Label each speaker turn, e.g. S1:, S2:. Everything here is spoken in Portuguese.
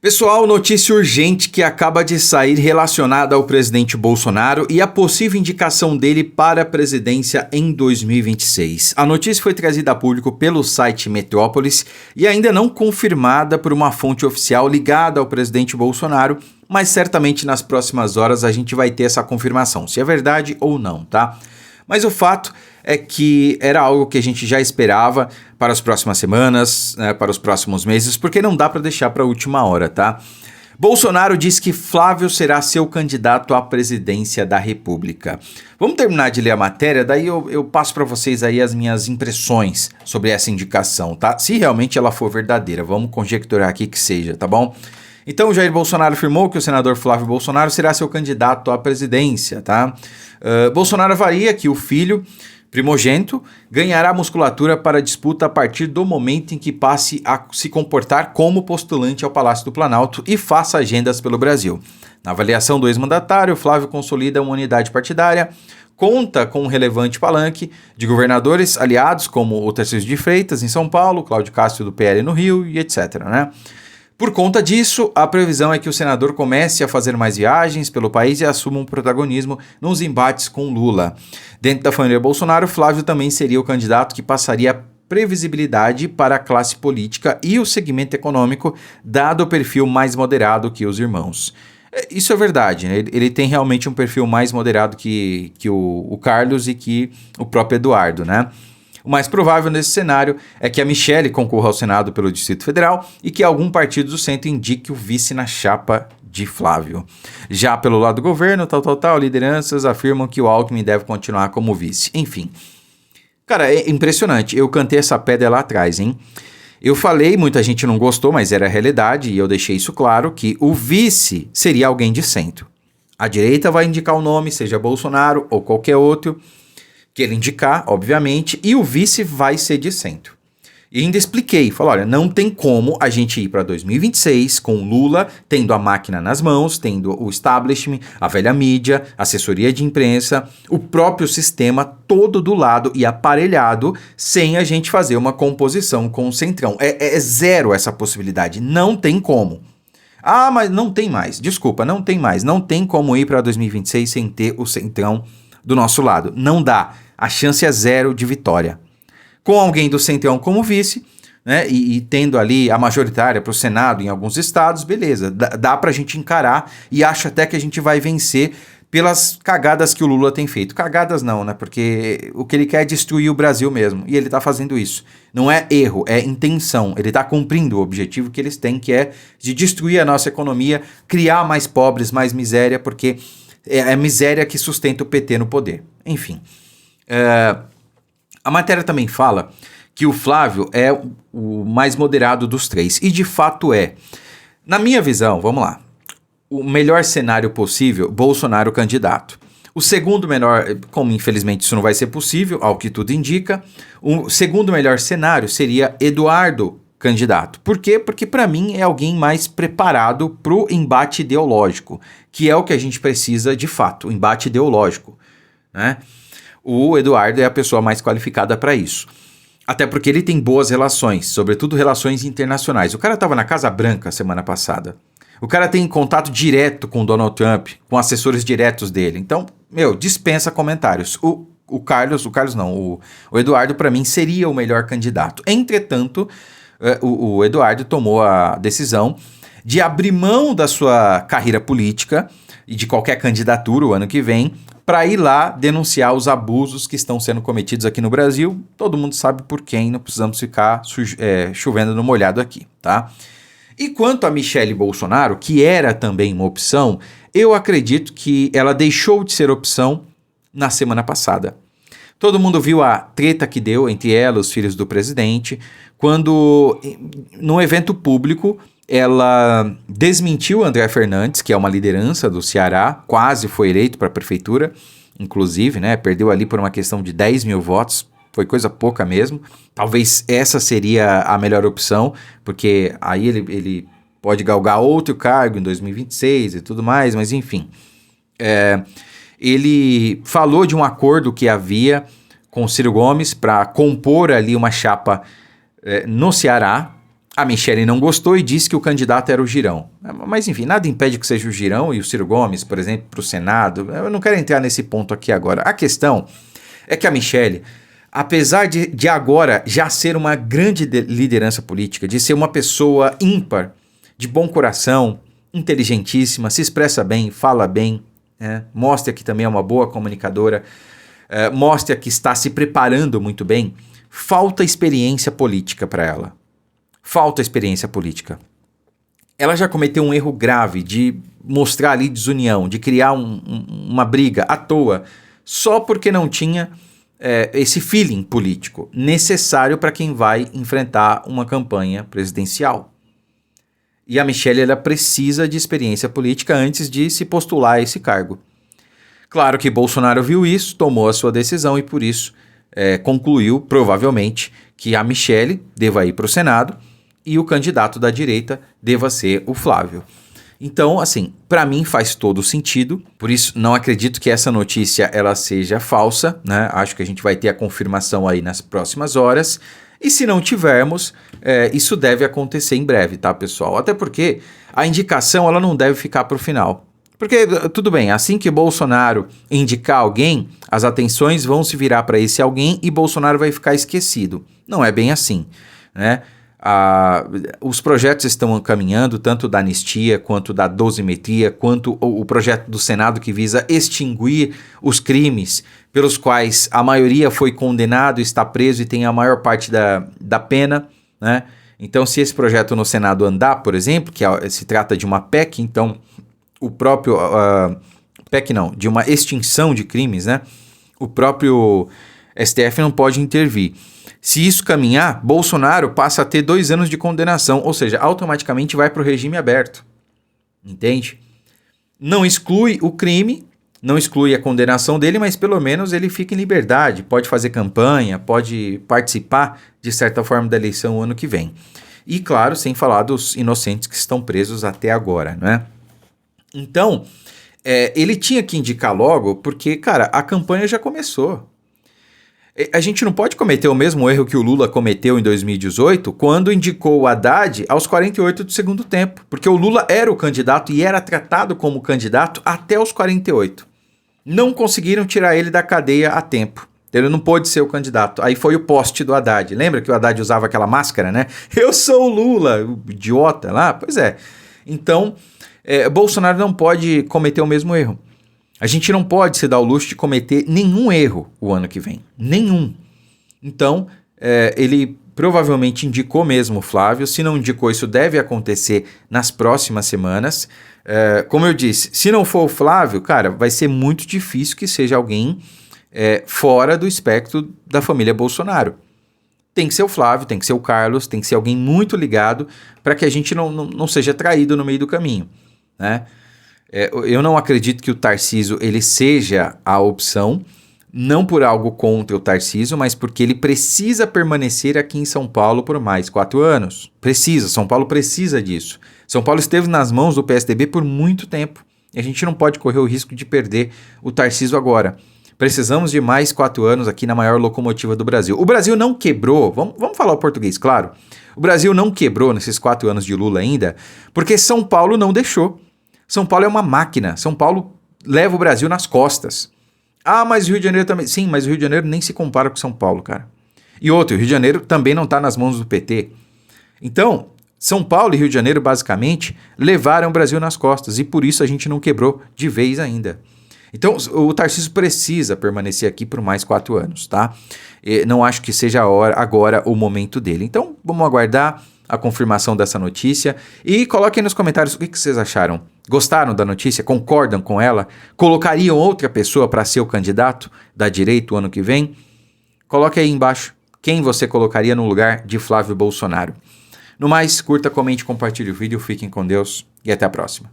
S1: Pessoal, notícia urgente que acaba de sair relacionada ao presidente Bolsonaro e a possível indicação dele para a presidência em 2026. A notícia foi trazida a público pelo site Metrópolis e ainda não confirmada por uma fonte oficial ligada ao presidente Bolsonaro, mas certamente nas próximas horas a gente vai ter essa confirmação, se é verdade ou não, tá? Mas o fato é que era algo que a gente já esperava para as próximas semanas, né, para os próximos meses, porque não dá para deixar para a última hora, tá? Bolsonaro diz que Flávio será seu candidato à presidência da República. Vamos terminar de ler a matéria, daí eu passo para vocês aí as minhas impressões sobre essa indicação, tá? Se realmente ela for verdadeira, vamos conjecturar aqui que seja, tá bom? Então, Jair Bolsonaro afirmou que o senador Flávio Bolsonaro será seu candidato à presidência, tá? Bolsonaro avalia que o filho primogênito ganhará musculatura para a disputa a partir do momento em que passe a se comportar como postulante ao Palácio do Planalto e faça agendas pelo Brasil. Na avaliação do ex-mandatário, Flávio consolida uma unidade partidária, conta com um relevante palanque de governadores aliados como o Tarcísio de Freitas em São Paulo, Cláudio Castro do PL no Rio e etc., né? Por conta disso, a previsão é que o senador comece a fazer mais viagens pelo país e assuma um protagonismo nos embates com Lula. Dentro da família Bolsonaro, Flávio também seria o candidato que passaria previsibilidade para a classe política e o segmento econômico, dado o perfil mais moderado que os irmãos. Isso é verdade, né? Ele tem realmente um perfil mais moderado que o Carlos e que o próprio Eduardo, né? O mais provável nesse cenário é que a Michelle concorra ao Senado pelo Distrito Federal e que algum partido do centro indique o vice na chapa de Flávio. Já pelo lado do governo, lideranças afirmam que o Alckmin deve continuar como vice. Enfim, cara, é impressionante. Eu cantei essa pedra lá atrás, hein? Eu falei, muita gente não gostou, mas era a realidade e eu deixei isso claro, que o vice seria alguém de centro. A direita vai indicar o nome, seja Bolsonaro ou qualquer outro, que ele indicar, obviamente, e o vice vai ser de centro. E ainda expliquei, falei, olha, não tem como a gente ir para 2026 com Lula tendo a máquina nas mãos, tendo o establishment, a velha mídia, assessoria de imprensa, o próprio sistema todo do lado e aparelhado, sem a gente fazer uma composição com o Centrão. É zero essa possibilidade, não tem como. Ah, mas não tem mais, desculpa, não tem mais, não tem como ir para 2026 sem ter o Centrão do nosso lado, não dá. A chance é zero de vitória. Com alguém do Centrão como vice, né, e tendo ali a majoritária para o Senado em alguns estados, beleza, dá para a gente encarar e acho até que a gente vai vencer pelas cagadas que o Lula tem feito. Cagadas não, né, porque o que ele quer é destruir o Brasil mesmo, e ele está fazendo isso. Não é erro, é intenção. Ele está cumprindo o objetivo que eles têm, que é de destruir a nossa economia, criar mais pobres, mais miséria, porque é a miséria que sustenta o PT no poder. Enfim. A matéria também fala que o Flávio é o mais moderado dos três. E de fato é. Na minha visão, vamos lá. O melhor cenário possível, Bolsonaro candidato. O segundo melhor, como infelizmente isso não vai ser possível, ao que tudo indica, o segundo melhor cenário seria Eduardo candidato. Por quê? Porque para mim é alguém mais preparado para o embate ideológico, que é o que a gente precisa de fato, o embate ideológico, né? O Eduardo é a pessoa mais qualificada para isso. Até porque ele tem boas relações, sobretudo relações internacionais. O cara estava na Casa Branca semana passada. O cara tem contato direto com o Donald Trump, com assessores diretos dele. Então, dispensa comentários. O Eduardo para mim seria o melhor candidato. Entretanto, o Eduardo tomou a decisão de abrir mão da sua carreira política e de qualquer candidatura o ano que vem para ir lá denunciar os abusos que estão sendo cometidos aqui no Brasil. Todo mundo sabe por quem, não precisamos ficar chovendo no molhado aqui, tá? E quanto a Michelle Bolsonaro, que era também uma opção, eu acredito que ela deixou de ser opção na semana passada. Todo mundo viu a treta que deu entre ela e os filhos do presidente, quando, num evento público, ela desmentiu André Fernandes, que é uma liderança do Ceará, quase foi eleito para a prefeitura, inclusive, né, perdeu ali por uma questão de 10 mil votos, foi coisa pouca mesmo. Talvez essa seria a melhor opção, porque aí ele pode galgar outro cargo em 2026 e tudo mais, mas enfim. Ele falou de um acordo que havia com Ciro Gomes para compor ali uma chapa no Ceará. A Michelle não gostou e disse que o candidato era o Girão. Mas enfim, nada impede que seja o Girão e o Ciro Gomes, por exemplo, para o Senado. Eu não quero entrar nesse ponto aqui agora. A questão é que a Michelle, apesar de agora já ser uma grande liderança política, de ser uma pessoa ímpar, de bom coração, inteligentíssima, se expressa bem, fala bem, mostra que também é uma boa comunicadora, mostra que está se preparando muito bem, falta experiência política para ela. Falta experiência política. Ela já cometeu um erro grave de mostrar ali desunião, de criar uma briga à toa, só porque não tinha esse feeling político necessário para quem vai enfrentar uma campanha presidencial. E a Michelle, ela precisa de experiência política antes de se postular a esse cargo. Claro que Bolsonaro viu isso, tomou a sua decisão e por isso concluiu, provavelmente, que a Michelle deva ir para o Senado e o candidato da direita deva ser o Flávio. Então, assim, para mim faz todo sentido, por isso não acredito que essa notícia ela seja falsa, né? Acho que a gente vai ter a confirmação aí nas próximas horas, e se não tivermos, isso deve acontecer em breve, tá, pessoal? Até porque a indicação ela não deve ficar para o final. Porque, tudo bem, assim que Bolsonaro indicar alguém, as atenções vão se virar para esse alguém e Bolsonaro vai ficar esquecido. Não é bem assim, né? Os projetos estão caminhando, tanto da anistia, quanto da dosimetria, quanto o projeto do Senado que visa extinguir os crimes pelos quais a maioria foi condenado, está preso e tem a maior parte da pena, né? Então, se esse projeto no Senado andar, por exemplo, que se trata de uma PEC, então o próprio... PEC não, de uma extinção de crimes, né? O próprio STF não pode intervir. Se isso caminhar, Bolsonaro passa a ter 2 anos de condenação, ou seja, automaticamente vai para o regime aberto. Entende? Não exclui o crime, não exclui a condenação dele, mas pelo menos ele fica em liberdade, pode fazer campanha, pode participar de certa forma da eleição o ano que vem. E claro, sem falar dos inocentes que estão presos até agora, né? Então, ele tinha que indicar logo, porque, cara, a campanha já começou. A gente não pode cometer o mesmo erro que o Lula cometeu em 2018, quando indicou o Haddad aos 48 do segundo tempo, porque o Lula era o candidato e era tratado como candidato até os 48. Não conseguiram tirar ele da cadeia a tempo. Ele não pôde ser o candidato. Aí foi o poste do Haddad. Lembra que o Haddad usava aquela máscara, né? Eu sou o Lula, o idiota lá. Pois é. Então, Bolsonaro não pode cometer o mesmo erro. A gente não pode se dar o luxo de cometer nenhum erro o ano que vem. Nenhum. Então, ele provavelmente indicou mesmo o Flávio. Se não indicou, isso deve acontecer nas próximas semanas. Como eu disse, se não for o Flávio, cara, vai ser muito difícil que seja alguém fora do espectro da família Bolsonaro. Tem que ser o Flávio, tem que ser o Carlos, tem que ser alguém muito ligado para que a gente não seja traído no meio do caminho, né? Eu não acredito que o Tarcísio ele seja a opção, não por algo contra o Tarcísio, mas porque ele precisa permanecer aqui em São Paulo por mais 4 anos. São Paulo precisa disso. São Paulo esteve nas mãos do PSDB por muito tempo e a gente não pode correr o risco de perder o Tarcísio agora. Precisamos de mais 4 anos aqui na maior locomotiva do Brasil. O Brasil não quebrou, vamos falar o português, claro. O Brasil não quebrou nesses 4 anos de Lula ainda, porque São Paulo não deixou. São Paulo é uma máquina. São Paulo leva o Brasil nas costas. Ah, mas o Rio de Janeiro também... Sim, mas o Rio de Janeiro nem se compara com São Paulo, cara. E outro, o Rio de Janeiro também não está nas mãos do PT. Então, São Paulo e Rio de Janeiro, basicamente, levaram o Brasil nas costas. E por isso a gente não quebrou de vez ainda. Então, o Tarcísio precisa permanecer aqui por mais 4 anos, tá? Não acho que seja agora o momento dele. Então, vamos aguardar a confirmação dessa notícia e coloquem nos comentários o que vocês acharam. Gostaram da notícia? Concordam com ela? Colocariam outra pessoa para ser o candidato da direita o ano que vem? Coloque aí embaixo quem você colocaria no lugar de Flávio Bolsonaro. No mais, curta, comente, compartilhe o vídeo, fiquem com Deus e até a próxima.